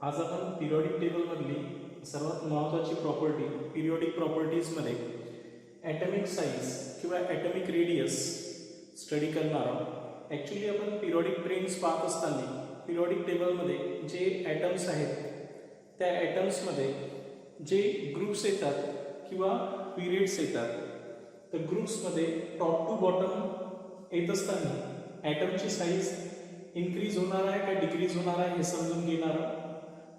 आज आपण periodic table मधली सर्वात महत्त्वाची प्रॉपर्टी पिरियोडिक प्रॉपर्टीज मध्ये ॲटॉमिक साइज किंवा ॲटॉमिक रेडियस स्टडी करणार आहोत। ॲक्च्युली आपण पिरियोडिक ट्रेंड्स पाहत असताना पिरियोडिक टेबलमध्ये जे ॲटम्स आहेत त्या ॲटम्समध्ये जे ग्रुप्स येतात किंवा पिरियड्स येतात तर ग्रुप्समध्ये टॉप टू बॉटम येत असताना ॲटमची साईज इन्क्रीज होणार आहे का डिक्रीज होणार आहे हे समजून घेणार आहोत।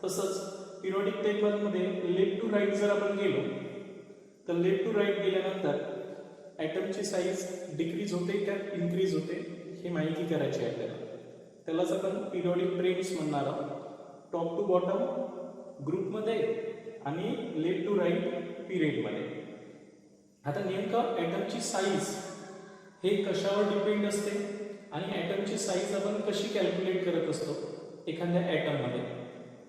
तसंच पिरियोडिक टेबलमध्ये लेफ्ट टू राईट जर आपण गेलो तर लेफ्ट टू राईट गेल्यानंतर ॲटमची साईज डिक्रीज होते का इन्क्रीज होते हे माहिती करायची आहे आपल्याला। त्यालाच आपण पिरियोडिक ट्रेंड्स म्हणणार आहोत। टॉप टू बॉटम ग्रुपमध्ये आणि लेफ्ट टू राईट पिरियडमध्ये। आता नेमकं ॲटमची साईज हे कशावर डिपेंड असते आणि ॲटमची साईज आपण कशी कॅल्क्युलेट करत असतो एखाद्या ॲटममध्ये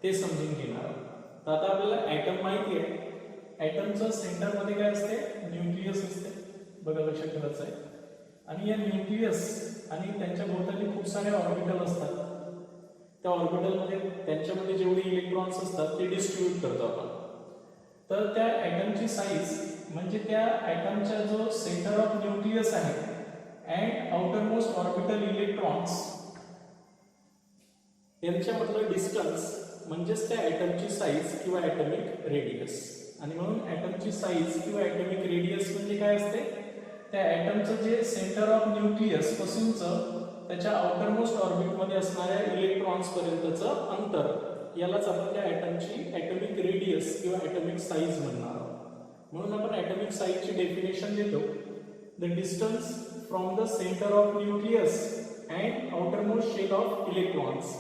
ते समजून घेणार आहोत। तर आता आपल्याला ॲटम माहिती आहे, ॲटमचं सेंटरमध्ये काय असते न्यूक्लियस असते, बघा लक्षात ठेवायचं आहे। आणि या न्यूक्लियस आणि त्यांच्या भोवताली खूप सारे ऑर्बिटल असतात, त्या ऑर्बिटलमध्ये त्यांच्यामध्ये जेवढे इलेक्ट्रॉन्स असतात ते डिस्ट्रीब्यूट करतो आपण। तर त्या ॲटमची साईज म्हणजे त्या ॲटमचा जो सेंटर ऑफ न्यूक्लियस आहे अँड आउटरमोस्ट ऑर्बिटल इलेक्ट्रॉन्स यांच्यामधलं डिस्टन्स म्हणजेच त्या ॲटमची साईज किंवा ॲटॉमिक रेडियस। आणि म्हणून ॲटमची साईज किंवा ॲटॉमिक रेडियस म्हणजे काय असते, त्या ॲटमचं जे सेंटर ऑफ न्यूक्लियस पासूनचं त्याच्या आउटरमोस्ट ऑर्बिटमध्ये असणाऱ्या इलेक्ट्रॉन्स पर्यंतचं अंतर यालाच आपण त्या ॲटमची ॲटॉमिक रेडियस किंवा ॲटॉमिक साईज म्हणणार आहोत। म्हणून आपण ॲटॉमिक साईजची डेफिनेशन देतो, the distance from the centre of nucleus and outermost shell of electrons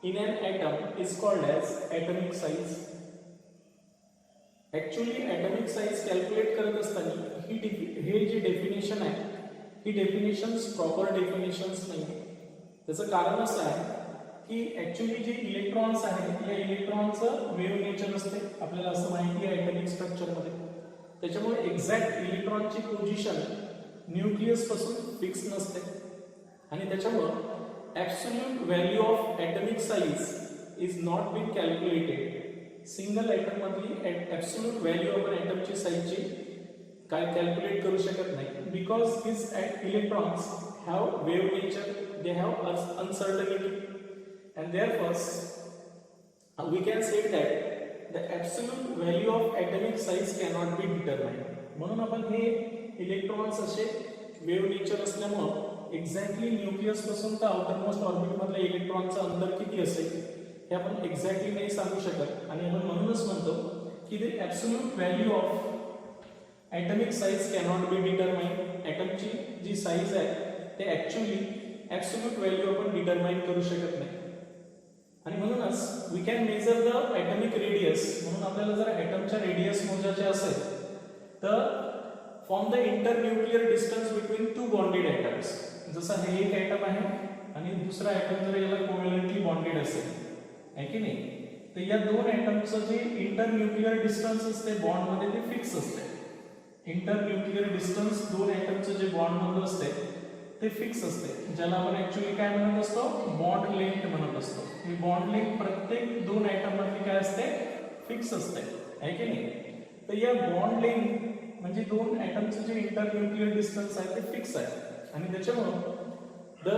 in an atom is called as atomic size. Actually atomic size calculate करत असताना हे जे डेफिनेशन आहे ही डेफिनेशन्स प्रॉपर डेफिनेशन्स नाही। त्याचं कारण असं आहे की ॲक्च्युली जे इलेक्ट्रॉन्स आहेत या इलेक्ट्रॉनचं वेव्ह नेचर असते, आपल्याला असं माहिती आहे ॲटॉमिक स्ट्रक्चरमध्ये। त्याच्यामुळे एक्झॅक्ट इलेक्ट्रॉनची पोझिशन न्यूक्लियस पासून फिक्स नसते आणि त्याच्यामुळे absolute value of atomic size is not been calculated. Single atom मधली absolute value आपण ॲटमची साईजची काय कॅल्क्युलेट करू शकत नाही, because these electrons have wave nature, they have uncertainty and therefore we can say that the absolute value of atomic size cannot be determined. म्हणून आपण हे इलेक्ट्रॉन्स असे वेव्ह नेचर असल्यामुळे एक्झॅक्टली न्यूक्लियस पासून तर आउटरमोस्ट ऑर्बिट मधल्या इलेक्ट्रॉनचं अंतर किती असेल हे आपण एक्झॅक्टली नाही सांगू शकत। आणि आपण म्हणूनच म्हणतो की the absolute value of atomic size cannot be determine. ॲटमची जी साईज आहे ते ॲक्च्युअली ॲब्सोल्यूट व्हॅल्यू आपण डिटरमाइन करू शकत नाही। आणि म्हणूनच we can measure the atomic radius. म्हणून आपल्याला जर ॲटमच्या रेडियस मोजायचे असेल तर from the internuclear distance between two bonded atoms. जसं हे एक ॲटम आहे आणि दुसरा ॲटम जर याला कोव्हॅलेंटली बॉन्डेड असेल आहे की नाही, तर या दोन ॲटमचं जे इंटरन्यूक्लियर डिस्टन्स असते बॉन्डमध्ये ते फिक्स असते। इंटरन्यूक्लियर डिस्टन्स दोन ॲटमचं जे बॉन्डमधलं असते ते फिक्स असते, ज्याला आपण ॲक्च्युअली काय म्हणत असतो बॉन्ड लेंथ म्हणत असतो। ही बॉन्ड लेंथ प्रत्येक दोन ॲटम मध्ये काय असते फिक्स असते आहे की नाही। तर या बॉन्ड लेंथ म्हणजे दोन ॲटमचं जे इंटरन्यूक्लियर डिस्टन्स आहे ते फिक्स आहे आणि त्याच्यामुळे the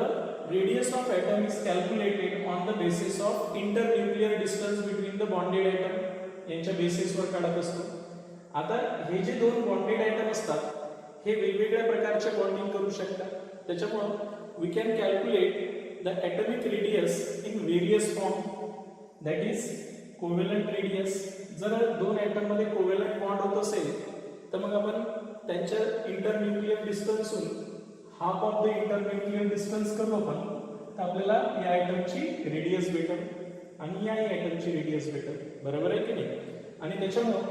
radius of atom is calculated on the basis of internuclear distance between the bonded atom यांच्या बेसिसवर काढत असतो। आता हे जे दोन बॉन्डेड ॲटम असतात हे वेगवेगळ्या प्रकारचे बॉन्डिंग करू शकतात, त्याच्यामुळे we can calculate the atomic radius in various form, that is covalent radius. जर दोन ॲटम मध्ये कोव्हॅलेंट बॉन्ड होत असेल तर मग आपण त्यांच्या इंटरन्यूक्लियर डिस्टन्सहून half of the internuclear distance करू आपण, तर आपल्याला या ॲटमची रेडियस भेटेल आणि या ॲटमची रेडियस भेटेल, बरोबर आहे की नाही। आणि त्याच्यामुळे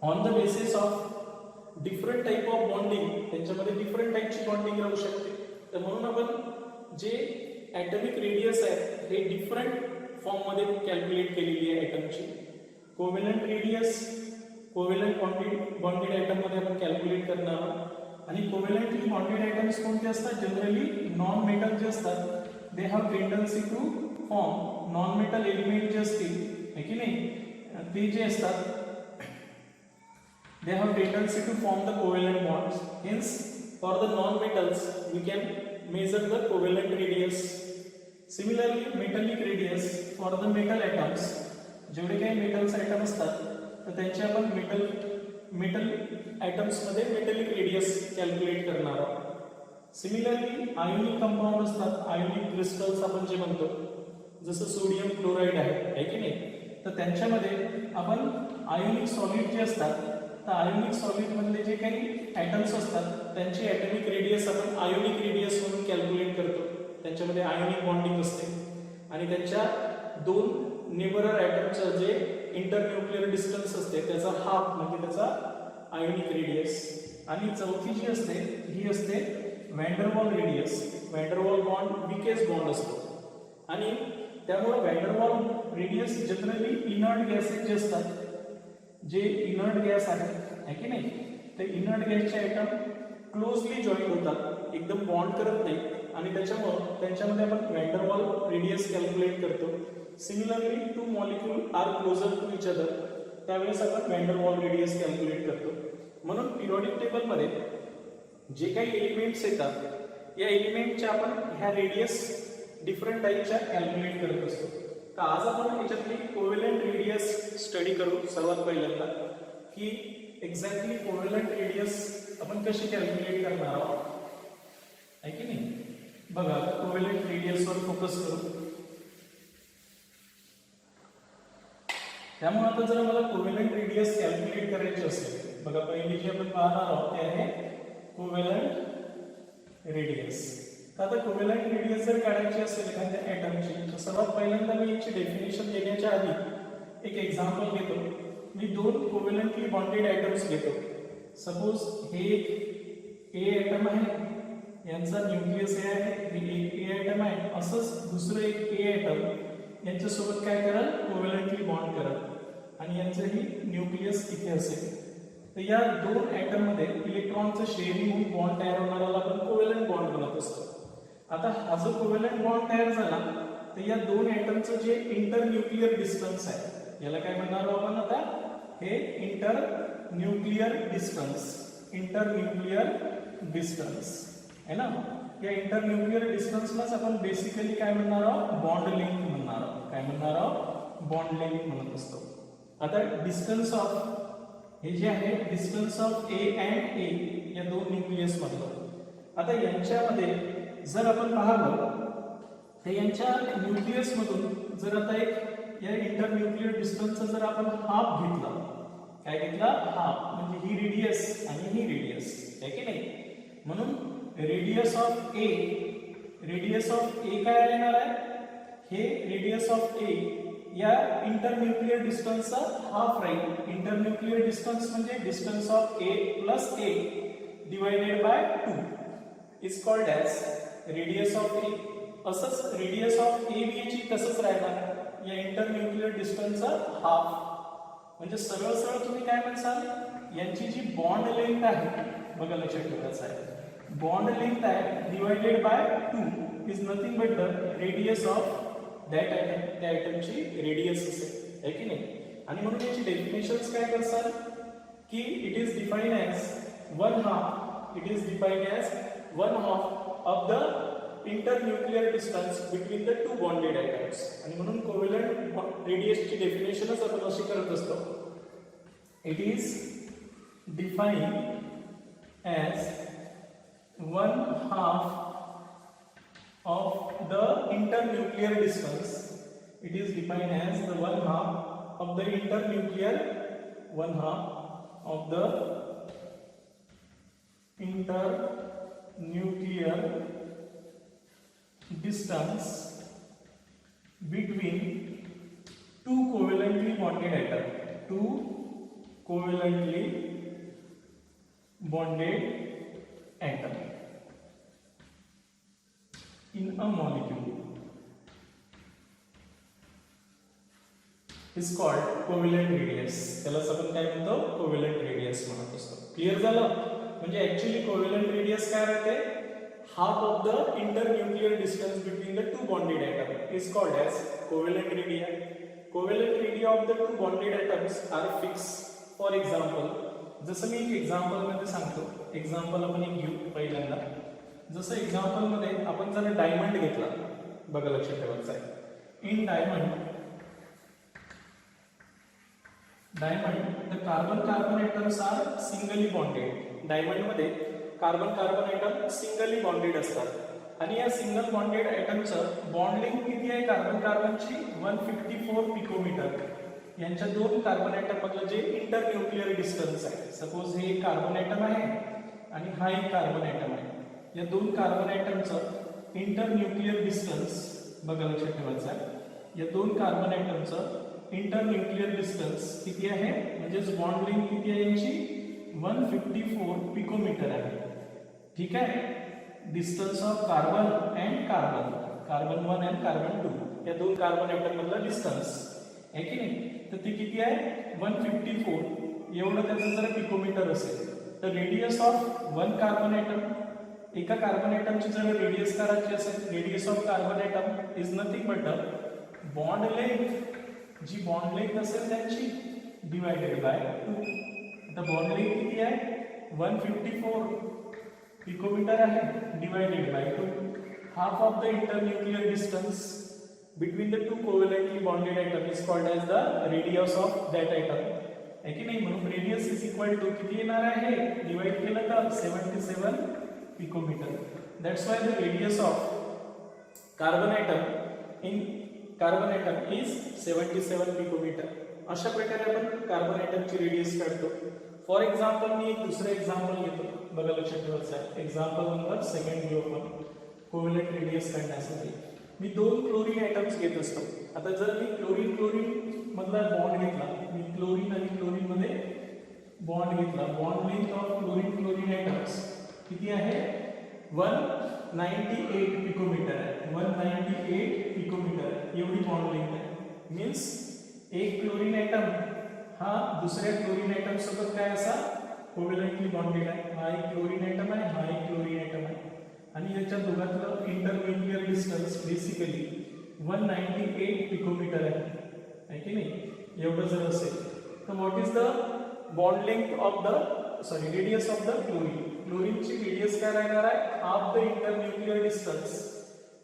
on the basis of different type of bonding त्यांच्यामध्ये डिफरंट टाईपची बॉन्डिंग राहू शकते। तर म्हणून आपण जे ॲटॉमिक रेडियस आहे हे डिफरंट फॉर्ममध्ये कॅल्क्युलेट केलेली आहे ॲटमची। Covalent radius covalent bonded atom मध्ये आपण कॅल्क्युलेट करणार आहोत। आणि कोव्हॅलेंटली बॉन्डेड ॲटम्स कोणते असतात, जनरली नॉन मेटल जे असतात they have tendency to form non metal element जे असतील आहे की नाही, ते जे असतात they have tendency to form the covalent bonds. Hence, for the non-metals, we can measure the covalent radius. Similarly, metallic radius for the metal atoms. जेवढे काही मेटल्स आयटम असतात तर त्यांचे आपण मेटल आयटम्स मध्ये मेटलिक रेडियस कॅल्क्युलेट करणार आहोत. Similarly ionic compound असतात, आयोनिक क्रिस्टल्स आपण जे म्हणतो, जसं सोडियम क्लोराईड आहे की नाही, तर त्यांच्यामध्ये आपण आयोनिक सॉलिड जे असतात तर आयोनिक सॉलिड मधले जे काही ॲटम्स असतात त्यांची ॲटॉमिक रेडियस आपण आयोनिक रेडियस म्हणून कॅल्क्युलेट करतो. त्यांच्यामध्ये आयोनिक बॉन्डिंग असते आणि त्यांच्या दोन नेबरर ॲटमचं जे इंटरन्यूक्लिअर डिस्टन्स असते त्याचा हाफ म्हणजे त्याचा आयोनिक रेडियस. आणि चौथी जी असते ही असते व्हॅन्डरवॉल रेडियस. व्हॅन्डरवॉल बॉन्ड विकेस बॉन्ड असतो आणि त्यामुळे व्हॅन्डरवॉल रेडियस जनरली इनर्ट गॅसेस जे असतात, जे इनर्ट गॅस आहे की नाही, ते इनर्ट गॅसचे आयटम क्लोजली जॉईन होतात, एकदम बॉन्ड करत नाही आणि त्याच्यामुळे त्यांच्यामध्ये आपण व्हॅन्डरवॉल रेडियस कॅल्क्युलेट करतो. Similarly to molecule are closer to each other, त्यावेळेस आपण व्हॅन्डरवॉल रेडियस कॅल्क्युलेट करतो. म्हणून पिरियॉडिक टेबलमध्ये जे काही एलिमेंट्स येतात या एलिमेंटच्या आपण ह्या रेडियस डिफरंट टाईपच्या कॅल्क्युलेट करत असतो. तर आज आपण याच्यातली कोव्हॅलेंट रेडियस स्टडी करू. सर्वात पहिल्यांदा की एक्झॅक्टली कोव्हॅलेंट रेडियस आपण कशी कॅल्क्युलेट करणार आहोत आहे की नाही. बघा, कोव्हॅलेंट रेडियसवर फोकस करू. त्यामुळे आता जर मला कोव्हॅलेंट रेडियस कॅल्क्युलेट करायची असेल, बघा पहिली जी आपण पाहणार आहोत ते आहे कोव्हॅलेंट रेडियस. तर आता कोव्हॅलेंट रेडियस जर काढायची असेल एखाद्या ॲटमची, तर सर्वात पहिल्यांदा मी याची डेफिनेशन देण्याच्या आधी एक एक्झाम्पल घेतो. मी दोन कोव्हॅलेंटली बॉन्डेड ॲटम्स घेतो. सपोज हे एक ए ॲटम आहे, यांचा न्यूक्लियस ए आहे, हे एक ए ॲटम आहे. असंच दुसरं एक ए ॲटम यांच्यासोबत काय कराल, कोव्हॅलेंटली बॉन्ड कराल आणि यांचंही न्यूक्लियस इथे असेल. तर या दोन ॲटम मध्ये इलेक्ट्रॉनचं शेअरिंग होऊन बॉन्ड तयार होणाराला आपण कोव्हॅलेंट बॉन्ड म्हणत असतो. आता हा जो कोव्हॅलेंट बॉन्ड तयार झाला तर या दोन ॲटमचं जे इंटरन्यूक्लिअर डिस्टन्स आहे याला काय म्हणणार आहोत आपण आता, हे इंटरन्यूक्लिअर डिस्टन्स. इंटरन्यूक्लिअर डिस्टन्स है ना. या इंटरन्यूक्लिअर डिस्टन्सलाच आपण बेसिकली काय म्हणणार आहोत, बॉन्ड लेंथ म्हणणार आहोत. काय म्हणणार आहोत, बॉन्ड लेंथ म्हणत असतो. आता डिस्टन्स ऑफ हे जे आहे distance of A and A या दोन न्यूक्लियस मधलं. आता यांच्यामध्ये जर आपण पाहिलं तर यांच्या न्यूक्लियस मधून जर आता एक या इंटरन्यूक्लिअर डिस्टन्सचा जर आपण हाफ घेतला, काय घेतला, हाफ, म्हणजे ही रेडियस आणि ही रेडियस आहे की नाही. म्हणून रेडियस ऑफ ए काय येणार आहे, हे रेडियस ऑफ ए या इंटरन्यूक्लिअर डिस्टन्सचा हाफ राहील. इंटरन्यूक्लिअर डिस्टन्स म्हणजे distance of A plus A divided by 2 is called as radius of A. असंच रेडियस ऑफ ए बी ची तसंच राहणार, या इंटरन्यूक्लिअर डिस्टन्सचा हाफ. म्हणजे सरळ सरळ तुम्ही काय म्हणसाल, यांची जी बॉन्ड लेंथ आहे, बघा लक्षात ठेवायचं आहे, बॉन्ड लेंथ आहे divided by 2 is nothing but the radius of that atom. त्या ॲटमची रेडियस असेल आहे की नाही. आणि म्हणून याची डेफिनेशन्स काय करतात की it is defined as one half, it is defined as one half of the internuclear distance between the two bonded atoms. आणि म्हणून कोव्हॅलेंट रेडियसची डेफिनेशनच आपण अशी करत असतो, it is defined as one half of the internuclear distance. It is defined as the one half of the internuclear, one half of the internuclear distance between two covalently bonded atoms. Two covalently bonded atoms in a molecule is called covalent radius. त्यालाच आपण काय म्हणतो, covalent radius म्हणत असतो. Clear झालं. म्हणजे actually covalent radius काय राहते, half of the internuclear distance between the two bonded atom is called as covalent radius. Covalent radii of the two bonded atoms are fix. For example, जसं मी एक example मध्ये सांगतो. Example आपण एक घेऊ पहिल्यांदा. जसं एक्झाम्पल मध्ये आपण जर डायमंड घेतला, बघा लक्षात ठेवायचं आहे. In diamond the carbon carbon atoms are singly bonded. Diamond मध्ये carbon carbon atom singly bonded असतात आणि या सिंगल बॉन्डेड ॲटमचं बॉन्ड लेंथ किती आहे कार्बन कार्बनची 154 पिकोमीटर. यांच्या दोन कार्बन ॲटम मधलं जे इंटर न्यूक्लिअर डिस्टन्स आहे, सपोज हे कार्बन ॲटम आहे आणि हा एक कार्बन ॲटम आहे. या दोन कार्बन ॲटमचं इंटर न्यूक्लिअर डिस्टन्स बघा लक्षात ठेवायचं आहे. या दोन कार्बन ॲटमचं इंटर न्यूक्लिअर डिस्टन्स किती आहे, म्हणजेच बॉन्ड लेंथ किती आहे यांची 154 पिकोमीटर आहे. ठीक आहे. Distance of carbon and carbon, carbon 1 and carbon 2 या दोन कार्बन ॲटम मधला डिस्टन्स आहे की नाही, तर ते किती आहे 154. एवढं त्याचं जर पिकोमीटर असेल तर radius of one carbon atom, एका कार्बन ॲटमची जर रेडियस करायची असेल, radius of carbon atom is nothing but bond length, जी बॉन्ड लेंथ असेल त्यांची डिवायडेड बाय 2. आता बॉन्ड लेंथ किती आहे 154 पिकोमीटर आहे, divided by 2. Half of the internuclear distance between the two covalently bonded atom is called as the radius of that atom. है की नाही. म्हणून रेडियस इज इक्वल टू किती येणार आहे, डिवाइड केलं तर 77 picometre. That's why the radius of carbon atom in carbon atom is 77 picometre. अशा प्रकारे आपण कार्बन ॲटमची रेडियस काढतो. फॉर एक्झाम्पल मी एक दुसरं एक्झाम्पल घेतो, बघा लक्षात ठेवायचं आहे. एक्झाम्पल नंबर सेकंड घेऊ आपण कोव्हॅलेंट रेडियस काढण्यासाठी. मी दोन क्लोरीन ॲटम्स घेत असतो. आता जर मी क्लोरीन क्लोरीन मधला बॉन्ड घेतला, मी क्लोरीन आणि क्लोरीन मध्ये बॉन्ड घेतला, bond length of chlorine chlorine atoms किती आहे 198 पिकोमीटर आहे. 198 पिकोमीटर एवढी बॉन्ड लेंथ आहे. मीन्स एक क्लोरीन ॲटम हा दुसऱ्या क्लोरीन ॲटम सोबत काय असा कोव्हॅलेंटली बॉन्डेड आहे. हा एक क्लोरीन ॲटम आहे, हा एक क्लोरीन ॲटम आहे आणि याच्या दोघांतलं इंटरन्यूक्लिअर डिस्टन्स बेसिकली 198 पिकोमीटर आहे की नाही. एवढं जर असेल तर what is the bond length of the radius of the chlorine. क्लोरीनची रेडियस काय राहणार आहे हाफ द इंटरन्यूक्लिअर डिस्टन्स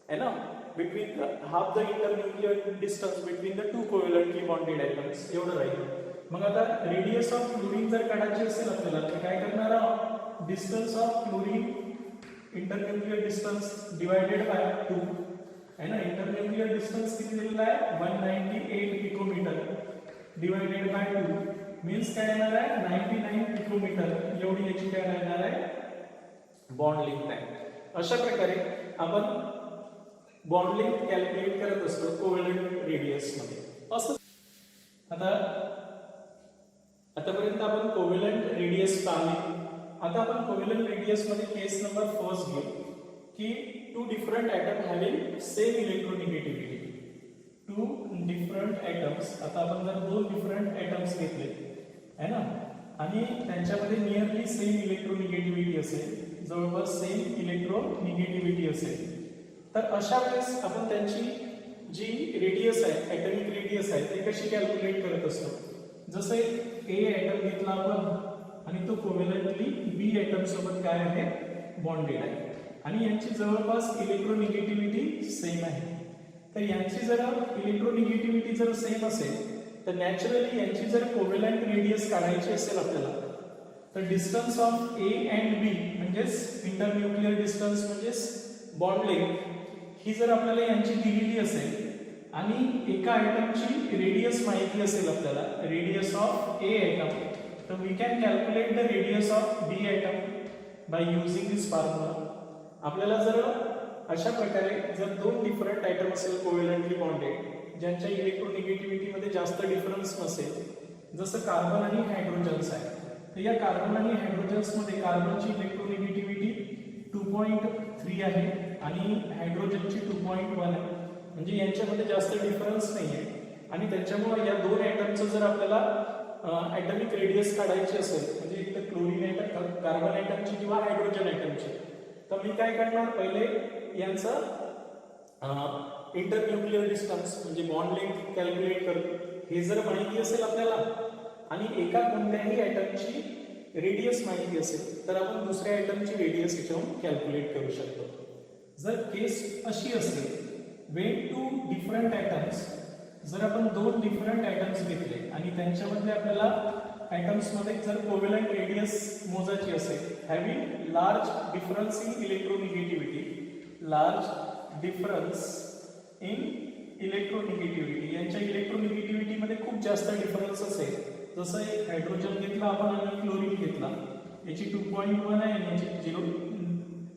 आहे ना, between half the internuclear distance between the two covalently bonded atoms एवढं राहील. मग आता रेडियस ऑफ क्लोरीन जर काढायची असेल आपल्याला तर काय करणार आहोत, distance of chlorine internuclear distance divided by 2 है ना. इंटरन्यूक्लिअर डिस्टन्स किती दिलेला आहे 198 पिकोमीटर डिवायडेड बाय 2 मीन्स काय येणार आहे 99 पिकोमीटर. एवढी याची काय राहणार आहे बॉन्ड लेंथ आहे. अशा प्रकारे आपण बॉन्ड लेंथ कॅल्क्युलेट करत असतो कोव्हॅलेंट रेडियस मध्ये. असं आतापर्यंत आपण कोव्हॅलेंट रेडियस पाहिली. आता आपण कोव्हॅलेंट रेडियस मध्ये केस नंबर फर्स्ट घेऊ की two different atom having same electronegativity. Two different atoms, आता आपण जर दोन डिफरंट ॲटम्स घेतले है ना आणि त्यांच्यामध्ये नियरली सेम इलेक्ट्रोनिगेटिव्हिटी असेल, जवळपास सेम इलेक्ट्रोनिगेटिव्हिटी असेल, तर अशा वेळेस आपण त्यांची जी रेडियस आहे ॲटमिक रेडियस आहे ते कशी कॅल्क्युलेट करत असतो. जसं एक ए ॲटम घेतला आपण आणि तो कोव्हॅलेंटली बी ॲटम सोबत काय आहे बॉन्डेड आहे आणि यांची जवळपास इलेक्ट्रोनिगेटिव्हिटी सेम आहे. तर यांची जर इलेक्ट्रोनिगेटिव्हिटी जर सेम असेल तर नॅचरली यांची जर कोव्हॅलेंट रेडियस काढायची असेल आपल्याला तर डिस्टन्स ऑफ ए अँड बी म्हणजेच इंटरन्यूक्लिअर डिस्टन्स म्हणजेच बॉन्ड लेंथ ही जर आपल्याला यांची दिलेली असेल आणि एका ॲटमची रेडियस माहिती असेल आपल्याला, रेडियस ऑफ ए ॲटम, तर we can calculate the radius of B atom by using this formula. आपल्याला जर अशा प्रकारे जर दोन डिफरंट ॲटम असेल कोव्हॅलेंटली बॉन्डेड ज्यांच्या इलेक्ट्रोनिगेटिव्हिटी मध्ये जास्त डिफरन्स नसेल, जसं कार्बन आणि हायड्रोजन्स आहे, तर या कार्बन आणि हायड्रोजन्स मध्ये कार्बनची इलेक्ट्रोनिगेटिव्हिटी 2.3 आहे आणि हायड्रोजनची 2.1 आहे. म्हणजे यांच्यामध्ये जास्त डिफरन्स नाही आहे आणि त्याच्यामुळे या दोन ॲटमचं जर आपल्याला ॲटमिक रेडियस काढायची असेल म्हणजे एक तर क्लोरीन ॲटम कार्बन ॲटमची किंवा हायड्रोजन ॲटमची, तर मी काय करणार पहिले यांचं इंटरन्यूक्लिअर डिस्टन्स म्हणजे बॉन्ड लेंथ कॅल्क्युलेट करतो हे जर माहिती असेल आपल्याला आणि एका कोणत्याही ॲटमची रेडियस माहिती असेल तर आपण दुसऱ्या ॲटमची रेडियस याच्यावरून कॅल्क्युलेट करू शकतो. जर केस अशी असेल वेन टू डिफरंट ॲटम्स, जर आपण दोन डिफरंट ॲटम्स घेतले आणि त्यांच्यामध्ये आपल्याला ॲटम्समध्ये जर कोव्हॅलंट रेडियस मोजायची असेल having large difference in electronegativity, large difference in electronegativity, यांच्या इलेक्ट्रोनिगेटिव्हिटीमध्ये खूप जास्त डिफरन्स असेल, जसं एक हायड्रोजन घेतला आपण आणि क्लोरीन घेतला, याची 2.1 आहे आणि याची 0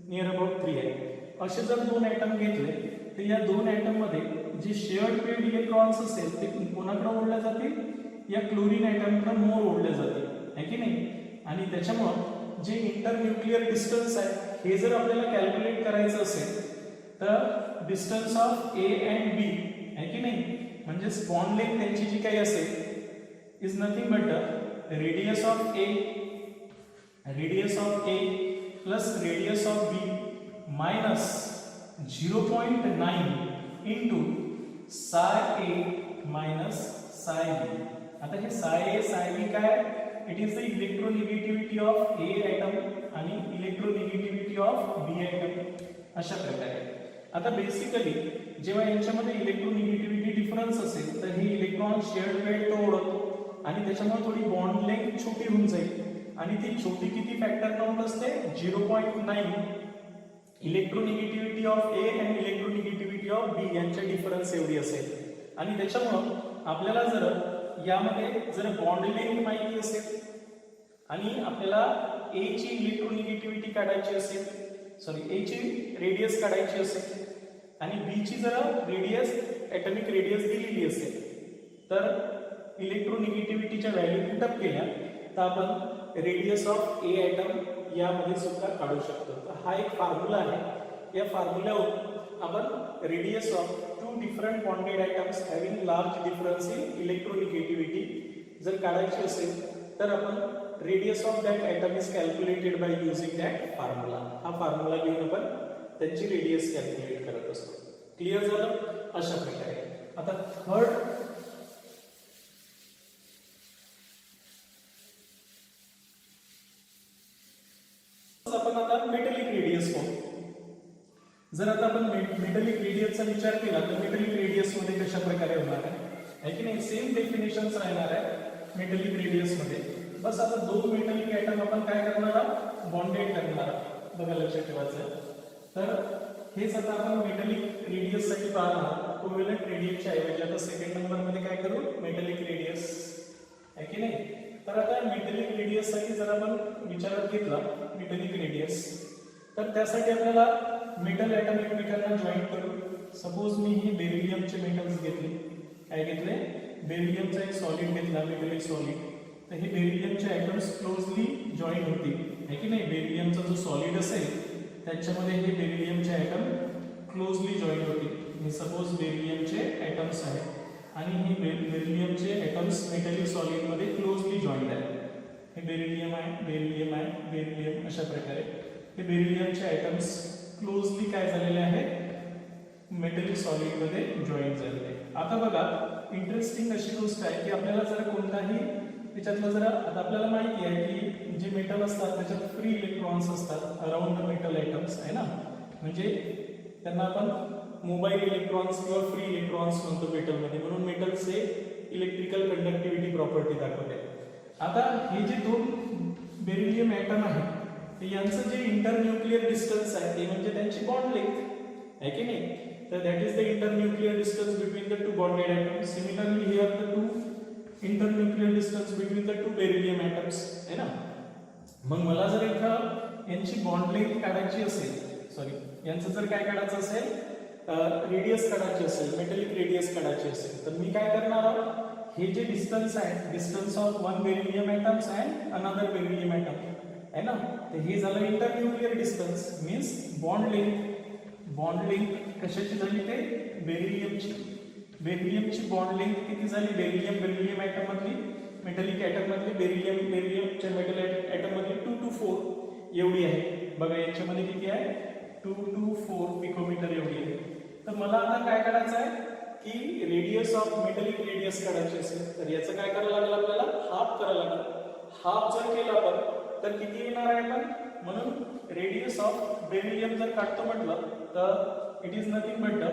नियर अबाउट 3 आहे. असे जर दोन ॲटम घेतले तर या दोन ॲटम मध्ये जे शेअर्ड पेड इलेक्ट्रॉन्स असेल ते कोणाकडे ओढले जातील, या क्लोरीन ॲटमकडे मोर ओढले जातील, आहे की नाही. आणि त्याच्यामुळं जे इंटरन्यूक्लिअर डिस्टन्स आहे हे जर आपल्याला कॅल्क्युलेट करायचं असेल तर डिस्टन्स ऑफ ए अँड बी, आहे की नाही, म्हणजे बॉन्ड लेंथ त्यांची जी काही असेल is nothing but radius of A plus radius of B minus 0.9 into psi A minus साय बी. आता हे साय ए साय बी काय, it is the electronegativity of A atom आणि इलेक्ट्रोनिगेटिव्हिटी ऑफ बी ॲटम, अशा प्रकारे. आता बेसिकली जेव्हा यांच्यामध्ये इलेक्ट्रोनिगेटिव्हिटी डिफरन्स असेल तर हे इलेक्ट्रॉन शेअर्ड पेड तो ओढतो आणि त्याच्यामुळे थोडी बॉन्ड लेंथ छोटी होऊन जाईल आणि ती छोटी किती फॅक्टर काउंट असते 0.9 इलेक्ट्रोनिगेटिव्हिटी ऑफ ए आणि इलेक्ट्रोनिगेटिव्हिटी ऑफ बी यांच्या डिफरन्स एवढी असेल. आणि त्याच्यामुळं आपल्याला जर यामध्ये जर बॉन्ड लेंथ माहिती असेल आणि आपल्याला ए ची इलेक्ट्रोनिगेटिव्हिटी काढायची असेल, सॉरी ए ची रेडियस काढायची असेल आणि बी ची जर रेडियस ॲटॉमिक रेडियस दिलेली असेल तर इलेक्ट्रोनिगेटिव्हिटीच्या व्हॅल्यू पुटअप केल्या तर आपण रेडियस ऑफ ए ॲटम यामध्ये सुद्धा काढू शकतो. तर हा एक फॉर्म्युला आहे, या फॉर्म्युल्यावर आपण radius of two different bonded atoms having large difference in electronegativity जर काढायची असेल तर आपण radius of that atom is calculated by using that formula. हा फॉर्म्युला घेऊन आपण त्याची रेडियस कॅल्क्युलेट करत असतो. क्लिअर झालं अशा प्रकारे. आता थर्ड आपण आता मेटलिक रेडियस पाहू. जर आता आपण मेटलिक रेडियसचा विचार केला तर मेटलिक रेडियस मध्ये कशा प्रकारे होणार आहे की नाही, सेम डेफिनेशन्स राहणार आहे मेटलिक रेडियस मध्ये. बस आता दोन मेटलिक ॲटम आपण काय करणार आहोत, बॉन्डेड करणार आहोत. बघा लक्षात ठेवायचं. तर हेच आता आपण मेटलिक रेडियस साठी पाहणार कोव्हॅलंट रेडियसच्या ऐवजी आता सेकंड नंबर मध्ये काय करू, मेटलिक रेडियस, आहे की नाही. तर आता मेटलिक रेडियस साठी जर आपण विचारात घेतला मेटलिक रेडियस तर त्यासाठी आपल्याला मेटल ॲटम एकमेकांना जॉईन करू. सपोज मी ही बेरिलियमचे मेटल्स घेतले, काय घेतले, बेरिलियमचा एक सॉलिड घेतला, मेटलिक सॉलिड. तर हे बेरिलियमचे ॲटम्स क्लोजली जॉईन होतील, आहे की नाही. बेरिलियमचा जो सॉलिड असेल त्याच्यामध्ये हे बेरिलियमचे ॲटम क्लोजली जॉईन होतील. हे सपोज बेरिलियमचे ॲटम्स आहेत आणि हे बेरिलियमचे ॲटम्स मेटलिक सॉलिडमध्ये क्लोजली जॉईंड आहेत. हे बेरिलियम आहे, बेरिलियम आहे, बेरिलियम, अशा प्रकारे हे बेरिलियमचे ॲटम्स क्लोजली काय झालेले आहेत, मेटलिक सॉलिडमध्ये जॉईन झालेले आहेत. आता बघा इंटरेस्टिंग अशी गोष्ट आहे की आपल्याला जर कोणताही त्याच्यातलं जरा आता आपल्याला माहिती आहे की जे मेटल असतात त्याच्यात फ्री इलेक्ट्रॉन्स असतात अराउंड द मेटल ॲटम्स, आहे ना. म्हणजे त्यांना आपण मोबाईल इलेक्ट्रॉन्स किंवा फ्री इलेक्ट्रॉन्स म्हणतो मेटलमध्ये, म्हणून मेटल्सचे इलेक्ट्रिकल कंडक्टिव्हिटी प्रॉपर्टी दाखवते. आता हे जे दोन बेरिलियम ॲटम आहेत यांचं जे इंटरन्यूक्लिअर डिस्टन्स आहे ते म्हणजे त्यांची बॉन्ड लेंथ, आहे की नाही. तर that is the internuclear distance between the two bonded atoms. Similarly here the two internuclear distance between the two beryllium atoms, आहे ना. मग मला जर इथं यांची बॉन्ड लेंथ काढायची असेल, सॉरी यांचं जर काय काढायचं असेल, रेडियस काढायची असेल, मेटलिक रेडियस काढायची असेल तर मी काय करणार आहोत, हे जे डिस्टन्स आहे distance of one beryllium atoms and another beryllium atom, आहे ना. तर हे झालं internuclear distance means bond length. Bond length कशाची झाली, ते बेरिलियमची. बेरिलियमची बॉन्ड लेंथ किती झाली, बेरिलियम ॲटम मधली, मेटलिक ॲटम मधली बेरिलियमच्या मेटल ॲटम मधली 2 to 4 एवढी आहे. बघा याच्यामध्ये किती आहे, 2 to 4 पिकोमीटर एवढी आहे. तर मला आता काय करायचं आहे की रेडियस ऑफ मेटलिक रेडियस काढायची असेल तर याचं काय करायला लागेल आपल्याला हाफ करायला लागेल. हाफ जर केलं आपण तर किती येणार आहे आपण म्हणून रेडियस ऑफ बेरिलियम जर काढतो म्हटलं तर it is nothing but the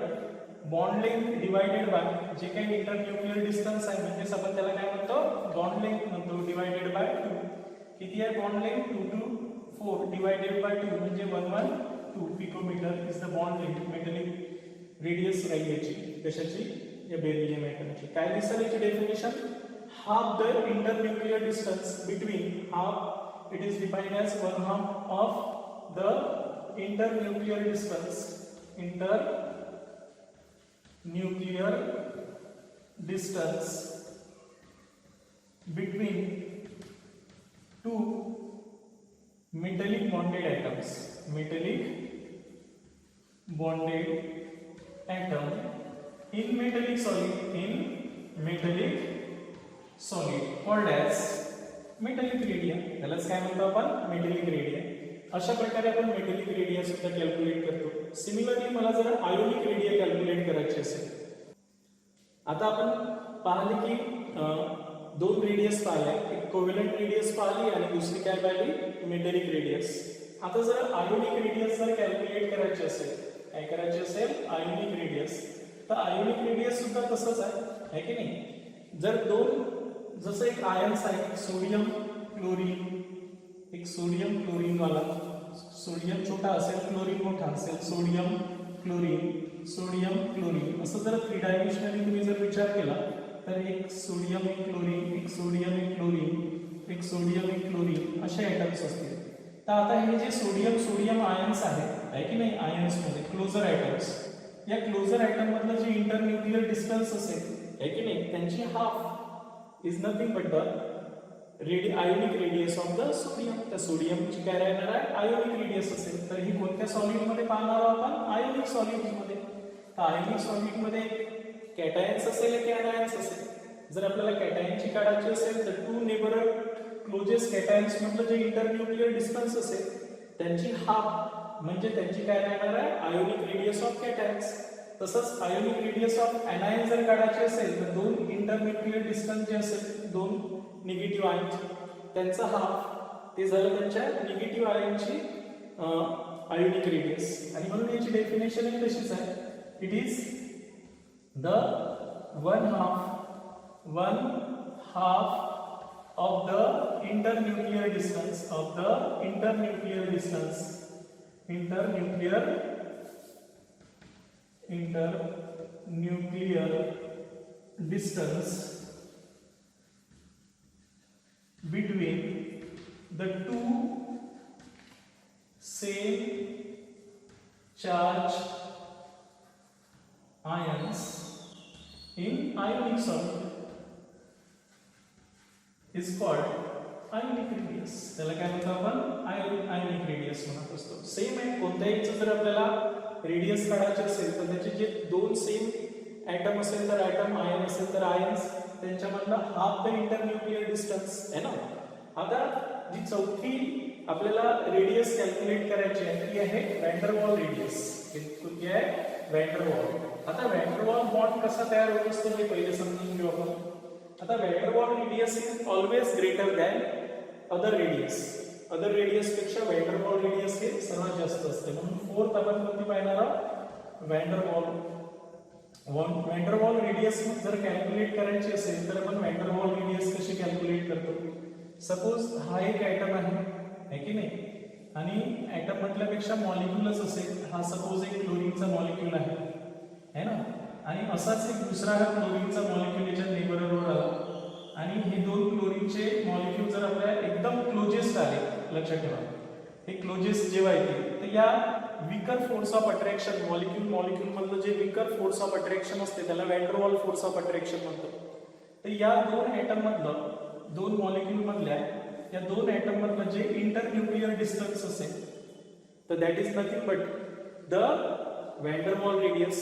bond length divided by J काही इंटरन्यूक्लियर डिस्टन्स आहे म्हणजे आपण त्याला काय म्हणतो बॉन्ड लेंथ म्हणतो डिवायडेड बाय 2. किती आहे bond length 2 to 4 divided by 2 म्हणजे 112 picometre is the bond length metallic radius राहील याची कशाची या बेरिलियम ॲटमची. काय दिसेल याची definition half the internuclear distance between half it is defined as 1/2 of the internuclear distance between two metallic bonded atoms. Metallic bonded atom in metallic solid called as metallic radii. त्यालाच काय म्हणतो आपण metallic radio. अशा प्रकारे आपण metallic radio सुद्धा calculate करतो. Similarly मला जर आयोनिक रेडिया कॅल्क्युलेट करायची असेल आता आपण पाहिले की दोन रेडियस पाहिले एक कोव्हॅलेंट रेडियस पाहिली आणि दुसरी काय पाहिली मेटलिक रेडियस. आता जर आयोनिक रेडियस जर कॅल्क्युलेट करायची असेल काय करायची असेल आयोनिक रेडियस तर आयोनिक रेडियस सुद्धा तसंच आहे की नाही. जर दोन जसं एक आयन्स आहे सोडियम क्लोरीन एक सोडियम क्लोरीन वाला सोडियम छोटा असेल क्लोरीन मोठा असेल सोडियम क्लोरीन असं जर 3 डायमेन्शनली तुम्ही जर विचार केला तर एक सोडियम एक क्लोरीन एक सोडियम एक क्लोरीन एक सोडियम एक क्लोरीन असे ॲटम्स असतील. तर आता हे जे सोडियम आयन्स आहे की नाही आयन्स मध्ये क्लोजर ॲटम्स या क्लोजर ॲटम मधलं जे इंटरन्यूक्लियर डिस्टन्स असेल आहे की नाही त्यांची half is nothing but the ionic radius of the sodium. त्या सोडियमची काय राहणार आहे आयोनिक रेडियस असेल. तर ही कोणत्या सॉलिड मध्ये पाहणार आहोत आपण आयोनिक सॉलिड मध्ये. तर आयोनिक सॉलिड मध्ये कॅटायन्स असेल की अनायन्स असेल. जर आपल्याला कॅटायनची काढायची असेल तर 2 नेबरर क्लोजेस्ट कॅटायन्स मधलं जे इंटरन्यूक्लियर डिस्टन्स असेल त्यांची हाफ म्हणजे त्यांची काय राहणार आहे आयोनिक रेडियस ऑफ कॅटायन्स. तसंच आयोनिक रेडियस ऑफ अनायन जर काढायची असेल तर 2 इंटरन्यूक्लियर डिस्टन्स जे असेल 2 निगेटिव्ह आयनची त्यांचा हाफ ते झालं त्यांच्या निगेटिव्ह आयनची आयोनिक रेडियस. आणि म्हणून याची डेफिनेशन ही तशीच आहे it is the one half of the internuclear distance between the two same charge ions in ionic solid is called ionic radius. त्याला काय म्हणतो आपण ionic radius म्हणत असतो. सेम आहे कोणत्याही जर आपल्याला रेडियस काढायचे असेल तर त्याचे जे दोन सेम ॲटम असेल तर ॲटम आयन असेल तर आयन्स त्यांच्यामधला हाफ द इंटरन्यूक्लियर डिस्टन्स आहे ना. आता जी चौथी आपल्याला रेडियस कॅल्क्युलेट करायची आहे ती आहे वॅन डर वॉल रेडियस. कुठली आहे वॅन डर वॉल. आता वॅन डर वॉल बॉन्ड कसा तयार होत असतो हे पहिले समजून घेऊ आपण. आता van der Waal radius is always greater than other radius पेक्षा वॅन डर वॉल रेडियस हे सर्वात जास्त असते. म्हणून फोर्थ आपण कोणती पाहणार आहोत van der wall. Van der Waal radius जर कॅल्क्युलेट करायची असेल तर आपण वॅन डर वॉल रेडियस कशी कॅल्क्युलेट करतो. सपोज हा एक ॲटम आहे की नाही आणि ॲटम म्हटल्यापेक्षा मॉलिक्युलच असेल. हा सपोज एक क्लोरीनचा मॉलिक्यूल आहे ना आणि असाच एक दुसरा हा क्लोरीनचा मॉलिक्यूल याच्या नेबरवर आला आणि हे दोन क्लोरीनचे मॉलिक्यूल जर आपल्या एकदम क्लोजेस्ट आले लक्षात ठेवा हे क्लोजेस्ट जेव्हा येते तर या weaker force of attraction molecule मधलं जे विकर फोर्स ऑफ अट्रॅक्शन असते त्याला van der Waal force of attraction म्हणतात. तर या दोन ॲटम मधलं दोन मॉलिक्यूल मधल्या या दोन ॲटम मधलं जे इंटरन्यूक्लियर डिस्टन्स असेल तर that is nothing but the van der Waal radius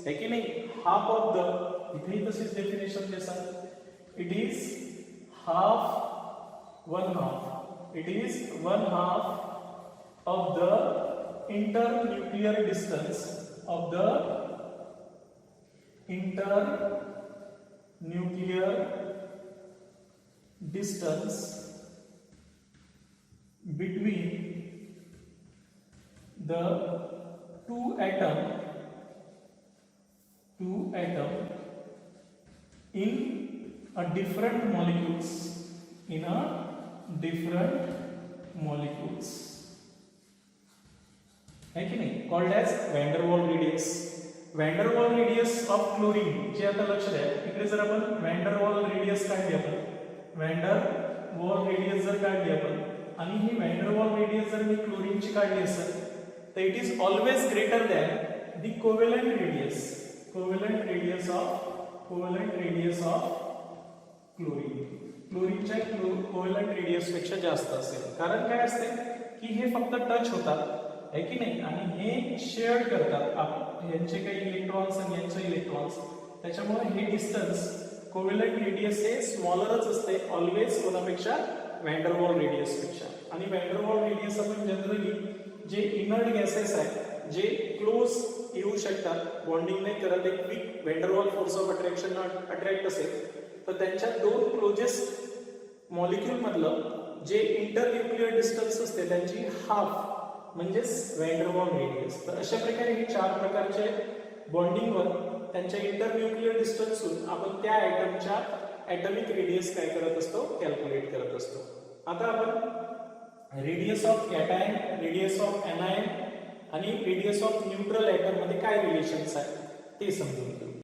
है की नाही हाफ ऑफ द इथेही तशीच डेफिनेशन देतात. It is one half of the internuclear distance of the internuclear distance between the two atom in a different molecules है की नाही, called age van डर वाल रेडियस. वॅन डर वाल रेडियस ऑफ क्लोरीन जे आता लक्ष द्या, इकडे जर आपण वॅन डर वाल रेडियस काढली, आपण वॅन डर वाल रेडियस जर काढली आपण आणि ही वॅन डर वाल रेडियस जर मी क्लोरीनची काढली असेल तर it is always greater than the covalent radius of chlorine. क्लोरीनच्या कोव्हॅलेंट रेडियस पेक्षा जास्त असेल. कारण काय असते की हे फक्त टच होतात है की नाही, आणि हे शेअर करतात यांचे काही इलेक्ट्रॉन्स आणि यांचे इलेक्ट्रॉन्स. त्याच्यामुळे हे डिस्टन्स कोव्हॅलेंट रेडियस हे स्मॉलरच असते ऑलवेज कोणापेक्षा, वॅन डर वाल रेडियस पेक्षा. आणि वॅन डर वाल रेडियस आपण जनरली जे इनर्ट गॅसेस आहेत जे क्लोज येऊ शकतात, बॉन्डिंग नाही करत, एक वीक वॅन डर वाल फोर्स ऑफ अट्रॅक्शन अट्रॅक्ट असेल तर त्यांच्या दोन क्लोजेस्ट मॉलिक्यूल मधलं जे इंटरन्यूक्लियर डिस्टन्स असते त्यांची हाफ म्हणजेच वॅन डर वाल रेडियस. तर अशा प्रकारे हे चार प्रकारचे बॉन्डिंगवर त्यांच्या इंटरन्यूक्लियर डिस्टन्सहून आपण त्या ॲटमच्या ॲटॉमिक रेडियस काय करत असतो, कॅल्क्युलेट करत असतो. आता आपण radius of cation, radius of anion आणि रेडियस ऑफ न्यूट्रल ॲटम मध्ये काय रिलेशन्स आहेत ते समजून.